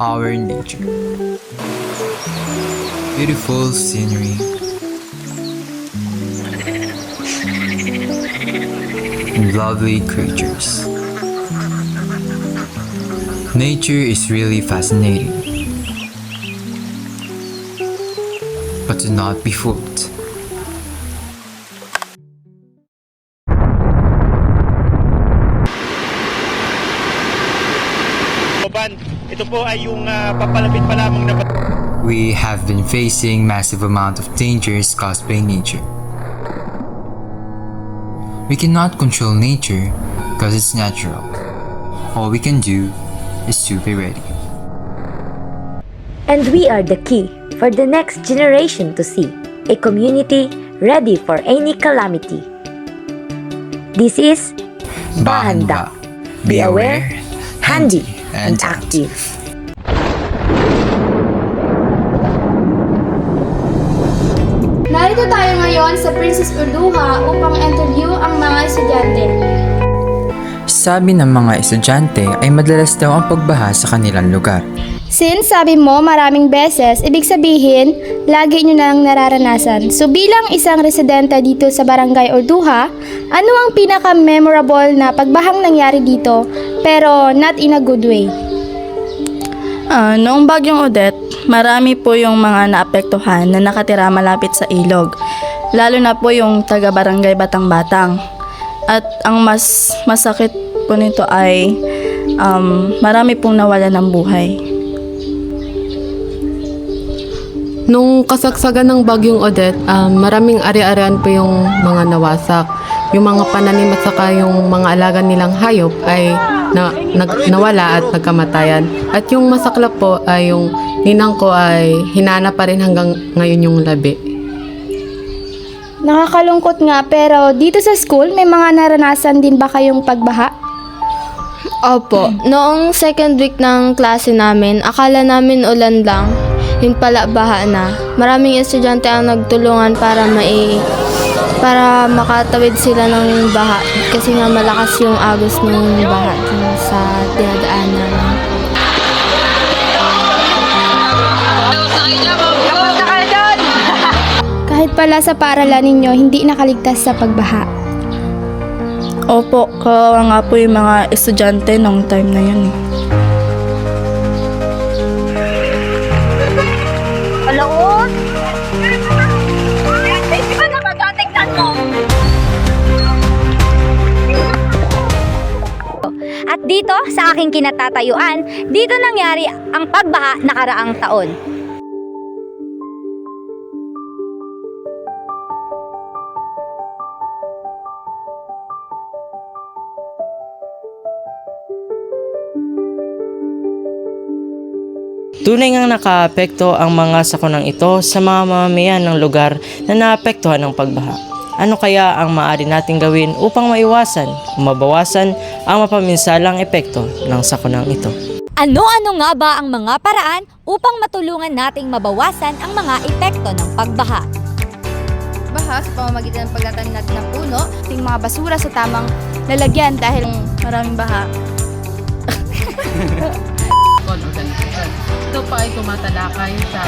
our nature. Beautiful scenery, and lovely creatures. Nature is really fascinating, but do not be fooled. Ito po ay yung papalapit pa lamang na We have been facing massive amount of dangers caused by nature. We cannot control nature because it's natural. All we can do is to be ready. And we are the key for the next generation to see a community ready for any calamity. This is Bahanda. Be aware, handy, and active. Narito tayo ngayon sa Princess Urduha upang interview ang mga estudyante. Sabi ng mga estudyante ay madalas daw ang pagbaha sa kanilang lugar. Since sabi mo maraming beses, ibig sabihin, lagi nyo nang nararanasan. So bilang isang residente dito sa Barangay Urduha, ano ang pinaka-memorable na pagbahang nangyari dito pero not in a good way? Noong bagyong Odette, marami po yung mga naapektuhan na nakatira malapit sa ilog. Lalo na po yung taga-barangay Batang-Batang. At ang mas masakit po nito ay marami pong nawala ng buhay. Nung kasagsagan ng bagyong Odette, maraming ari-arian po yung mga nawasak. Yung mga pananim at saka yung mga alaga nilang hayop ay nawala at nagkamatayan. At yung masaklap po ay yung ninang ko ay hinanap pa rin hanggang ngayon yung labi. Nakakalungkot nga pero dito sa school may mga naranasan din ba kayong pagbaha? Opo, noong second week ng klase namin, akala namin ulan lang, yun pala baha na. Maraming estudyante ang nagtulungan para makatawid sila ng baha kasi nga malakas yung agos ng baha sa dinadaanan. Kahit pala sa paaralan ninyo, hindi nakaligtas sa pagbaha. Opo, kawawa nga po yung mga estudyante nung time na yun. At dito sa aking kinatatayuan, dito nangyari ang pagbaha nakaraang taon. Tunay ngang nakaapekto ang mga sakunang ito sa mga mamamayan ng lugar na naapektuhan ng pagbaha. Ano kaya ang maaari nating gawin upang maiwasan o mabawasan ang mapaminsalang epekto ng sakunang ito? Ano-ano nga ba ang mga paraan upang matulungan nating mabawasan ang mga epekto ng pagbaha? Baha sa pamamagitan ng pagtatanim natin ng puno, ating mga basura sa tamang lalagyan dahil maraming baha. Ito pa ay tumatalakay sa